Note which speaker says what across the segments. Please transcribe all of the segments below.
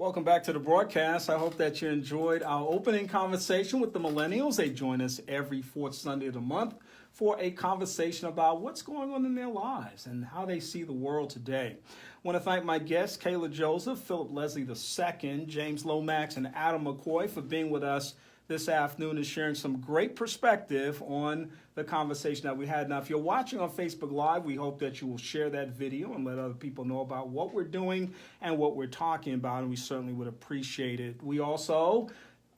Speaker 1: Welcome back to the broadcast. I hope that you enjoyed our opening conversation with the millennials. They join us every fourth Sunday of the month for a conversation about what's going on in their lives and how they see the world today. I want to thank my guests, Kayla Joseph, Philip Leslie II, James Lomax, and Adam McCoy for being with us this afternoon and sharing some great perspective on the conversation that we had. Now, if you're watching on Facebook Live, we hope that you will share that video and let other people know about what we're doing and what we're talking about, and we certainly would appreciate it. We also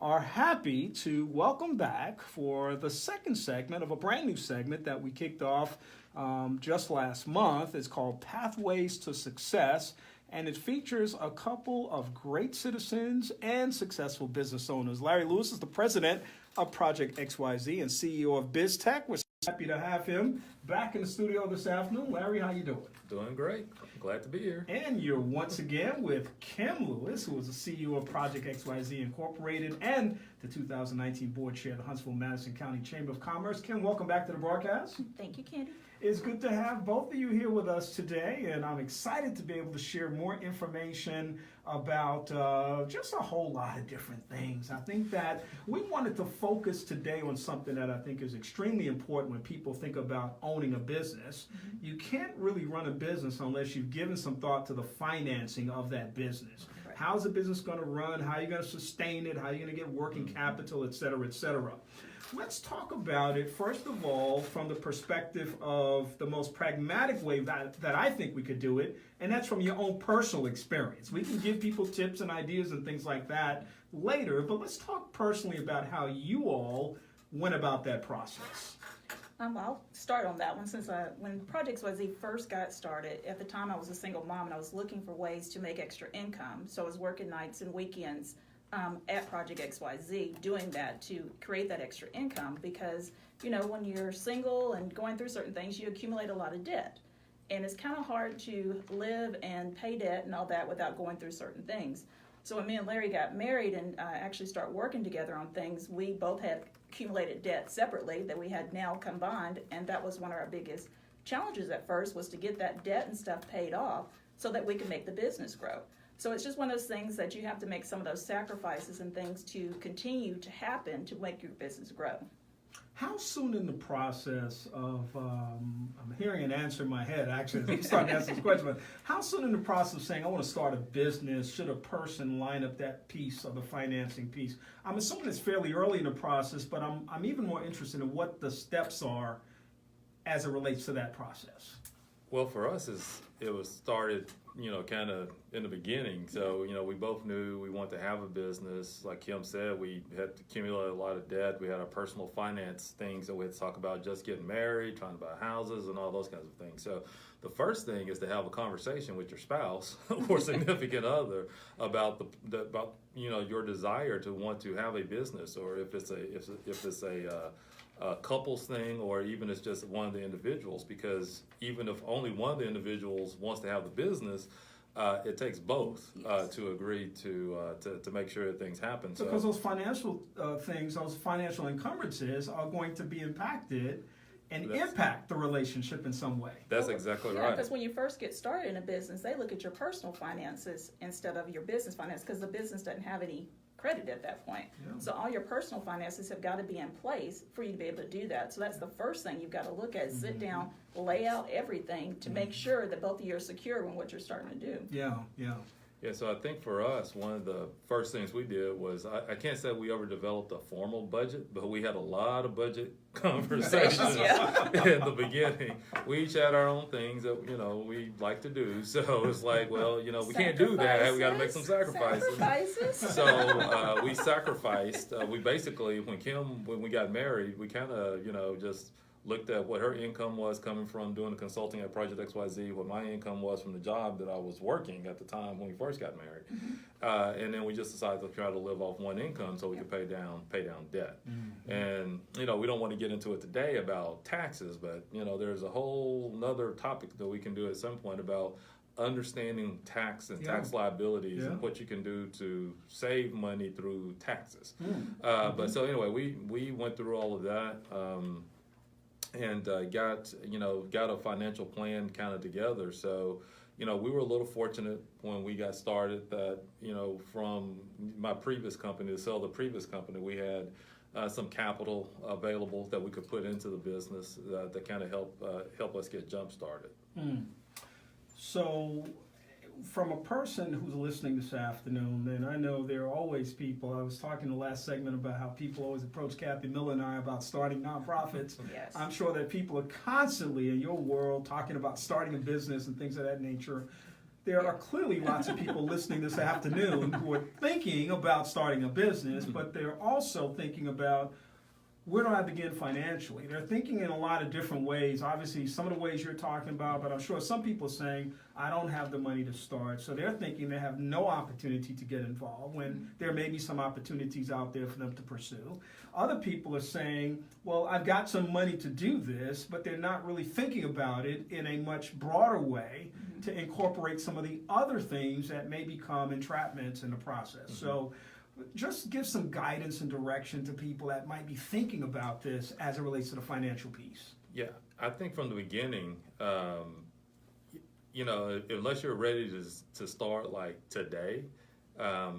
Speaker 1: are happy to welcome back for the second segment of a brand new segment that we kicked off just last month. It's called Pathways to Success, and it features a couple of great citizens and successful business owners. Larry Lewis is the president of Project XYZ and CEO of BizTech. We're happy to have him back in the studio this afternoon. Larry, how you doing?
Speaker 2: Doing great. Glad to be here.
Speaker 1: And you're once again with Kim Lewis, who is the CEO of Project XYZ Incorporated and the 2019 board chair of the Huntsville-Madison County Chamber of Commerce. Kim, welcome back to the broadcast.
Speaker 3: Thank you, Candy.
Speaker 1: It's good to have both of you here with us today, and I'm excited to be able to share more information about just a whole lot of different things. I think that we wanted to focus today on something that I think is extremely important when people think about owning a business. Mm-hmm. You can't really run a business unless you've given some thought to the financing of that business. Right. How's the business going to run? How are you going to sustain it? How are you going to get working capital, et cetera, et cetera? Let's talk about it, first of all, from the perspective of the most pragmatic way that I think we could do it, and that's from your own personal experience. We can give people tips and ideas and things like that later, but let's talk personally about how you all went about that process.
Speaker 3: I'll start on that one since when Project XYZ first got started, at the time I was a single mom and I was looking for ways to make extra income. So I was working nights and weekends at Project XYZ, doing that to create that extra income because, you know, when you're single and going through certain things, you accumulate a lot of debt. And it's kind of hard to live and pay debt and all that without going through certain things. So when me and Larry got married and actually start working together on things, we both had accumulated debt separately that we had now combined, and that was one of our biggest challenges at first was to get that debt and stuff paid off so that we could make the business grow. So it's just one of those things that you have to make some of those sacrifices and things to continue to happen to make your business grow.
Speaker 1: How soon in the process of, I'm hearing an answer in my head actually as I'm starting to ask this question, but how soon in the process of saying I want to start a business, should a person line up that piece of the financing piece? I'm assuming it's fairly early in the process, but I'm even more interested in what the steps are as it relates to that process.
Speaker 2: Well, for us, it was started, kind of in the beginning. So, we both knew we wanted to have a business. Like Kim said, we had accumulated a lot of debt. We had our personal finance things that we had to talk about, just getting married, trying to buy houses, and all those kinds of things. So the first thing is to have a conversation with your spouse or significant other about your desire to want to have a business, or if it's a couples thing, or even it's just one of the individuals, because even if only one of the individuals wants to have the business, it takes both to agree to make sure that things happen.
Speaker 1: Because those financial things, those financial encumbrances are going to be impacted and impact the relationship in some way.
Speaker 2: That's exactly right.
Speaker 3: Yeah, because when you first get started in a business, they look at your personal finances instead of your business finances, because the business doesn't have any credit at that point. Yeah. So all your personal finances have got to be in place for you to be able to do that. So that's the first thing you've got to look at, sit down, lay out everything to make sure that both of you are secure in what you're starting to do.
Speaker 1: Yeah.
Speaker 2: Yeah, so I think for us, one of the first things we did was, I can't say we ever developed a formal budget, but we had a lot of budget conversations in the beginning. We each had our own things that, we like to do. So it's like, well, we can't do that. We got to make some sacrifices. So we sacrificed. We basically, when we got married, we kind of, just looked at what her income was coming from doing the consulting at Project XYZ, what my income was from the job that I was working at the time when we first got married. Mm-hmm. And then we just decided to try to live off one income so we could pay down debt. Mm-hmm. And, we don't want to get into it today about taxes, but, there's a whole nother topic that we can do at some point about understanding tax and tax liabilities and what you can do to save money through taxes. Mm-hmm. But so anyway, we went through all of that. And got a financial plan kind of together. So, we were a little fortunate when we got started that, from my previous company, to sell the previous company, we had some capital available that we could put into the business that kind of help us get jump started.
Speaker 1: So, from a person who's listening this afternoon, and I know there are always people, I was talking in the last segment about how people always approach Kathy Miller and I about starting nonprofits.
Speaker 3: Yes.
Speaker 1: I'm sure that people are constantly in your world talking about starting a business and things of that nature. There are clearly lots of people listening this afternoon who are thinking about starting a business, but they're also thinking about, where do I begin financially? They're thinking in a lot of different ways. Obviously, some of the ways you're talking about, but I'm sure some people are saying, I don't have the money to start. So they're thinking they have no opportunity to get involved when there may be some opportunities out there for them to pursue. Other people are saying, well, I've got some money to do this, but they're not really thinking about it in a much broader way to incorporate some of the other things that may become entrapments in the process. So just give some guidance and direction to people that might be thinking about this as it relates to the financial piece.
Speaker 2: Yeah, I think from the beginning, unless you're ready to start like today,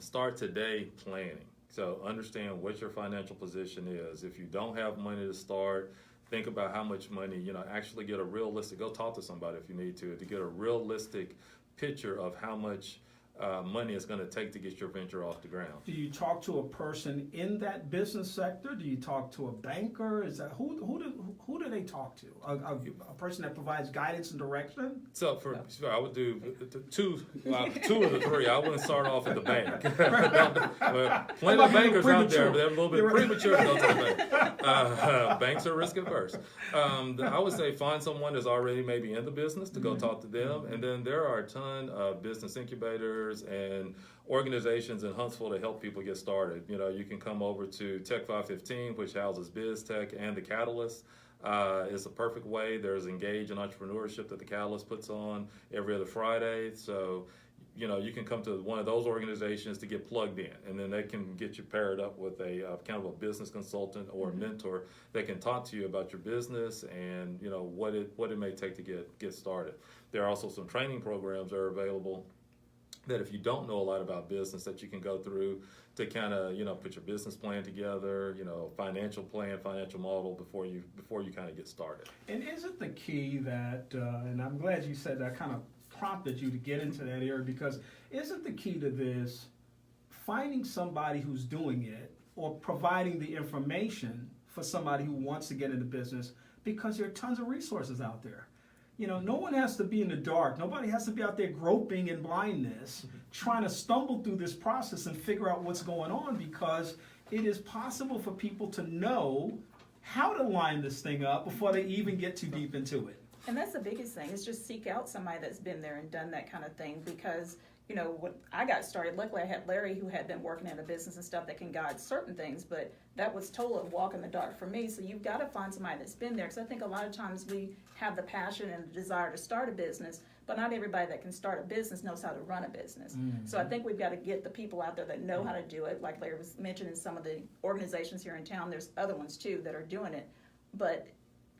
Speaker 2: start today planning. So understand what your financial position is. If you don't have money to start, think about how much money, actually get a realistic, go talk to somebody if you need to get a realistic picture of how much money it's going to take to get your venture off the ground.
Speaker 1: Do you talk to a person in that business sector? Do you talk to a banker? Is that who do they talk to? A person that provides guidance and direction?
Speaker 2: So I would do two of the three. I wouldn't start off at the bank. Plenty of bankers out there, but they're a little bit premature to go to the bank. Banks are risk averse. I would say find someone that's already maybe in the business to go talk to them, and then there are a ton of business incubators and organizations in Huntsville to help people get started. You can come over to Tech 515, which houses BizTech and the Catalyst. It's a perfect way. There's Engage in Entrepreneurship that the Catalyst puts on every other Friday. So, you can come to one of those organizations to get plugged in, and then they can get you paired up with a kind of a business consultant or a mentor that can talk to you about your business and what it may take to get started. There are also some training programs that are available that if you don't know a lot about business that you can go through to kind of put your business plan together, financial plan, financial model before you kind of get started.
Speaker 1: And is it the key that and I'm glad you said that, kind of prompted you to get into that area, because isn't the key to this finding somebody who's doing it or providing the information for somebody who wants to get into business, because there are tons of resources out there. No one has to be in the dark. Nobody has to be out there groping in blindness, trying to stumble through this process and figure out what's going on, because it is possible for people to know how to line this thing up before they even get too deep into it.
Speaker 3: And that's the biggest thing, is just seek out somebody that's been there and done that kind of thing, because when I got started, luckily I had Larry, who had been working in a business and stuff that can guide certain things, but that was total walk in the dark for me. So you've got to find somebody that's been there, because I think a lot of times we have the passion and the desire to start a business, but not everybody that can start a business knows how to run a business. So I think we've got to get the people out there that know how to do it. Like Larry was mentioning, some of the organizations here in town, there's other ones too that are doing it, but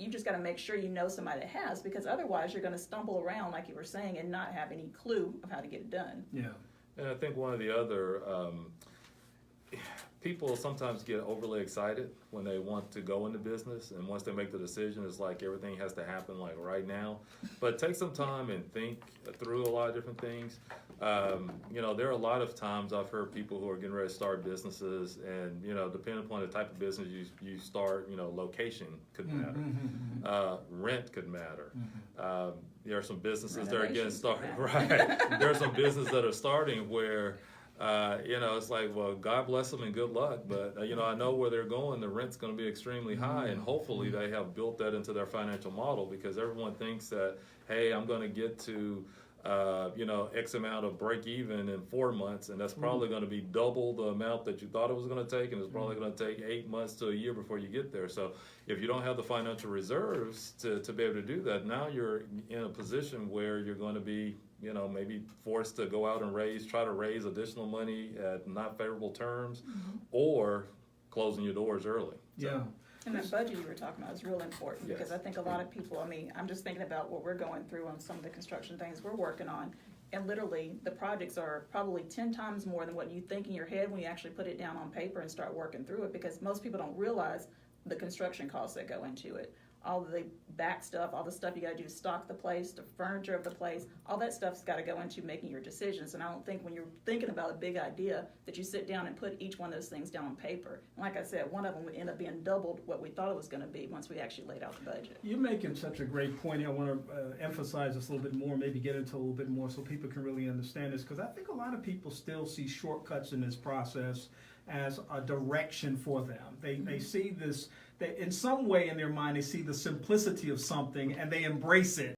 Speaker 3: you just got to make sure you know somebody that has, because otherwise you're going to stumble around, like you were saying, and not have any clue of how to get it done.
Speaker 1: Yeah.
Speaker 2: And I think one of the other people sometimes get overly excited when they want to go into business, and once they make the decision, it's like everything has to happen like right now. But take some time and think through a lot of different things. There are a lot of times I've heard people who are getting ready to start businesses, and depending upon the type of business you start, location could matter, rent could matter. There are some businesses that are getting started, right? There are some businesses that are starting where it's like, well, God bless them and good luck, but I know where they're going. The rent's going to be extremely high, and hopefully they have built that into their financial model, because everyone thinks that, hey, I'm going to get to X amount of break even in 4 months, and that's probably going to be double the amount that you thought it was going to take, and it's probably going to take 8 months to a year before you get there. So if you don't have the financial reserves to be able to do that, now you're in a position where you're going to be maybe forced to go out and try to raise additional money at not favorable terms, or closing your doors early. So.
Speaker 1: Yeah.
Speaker 3: And that budget you were talking about is real important, because
Speaker 2: Yes.
Speaker 3: I think a lot of people, I mean, I'm just thinking about what we're going through on some of the construction things we're working on. And literally, the projects are probably 10 times more than what you think in your head when you actually put it down on paper and start working through it, because most people don't realize the construction costs that go into it. All the back stuff, all the stuff you gotta do to stock the place, the furniture of the place, all that stuff's gotta go into making your decisions. And I don't think when you're thinking about a big idea that you sit down and put each one of those things down on paper. And like I said, one of them would end up being doubled what we thought it was gonna be once we actually laid out the budget.
Speaker 1: You're making such a great point. I want to emphasize this a little bit more, maybe get into a little bit more so people can really understand this, because I think a lot of people still see shortcuts in this process as a direction for them. They see this, they, in some way in their mind, they see the simplicity of something and they embrace it.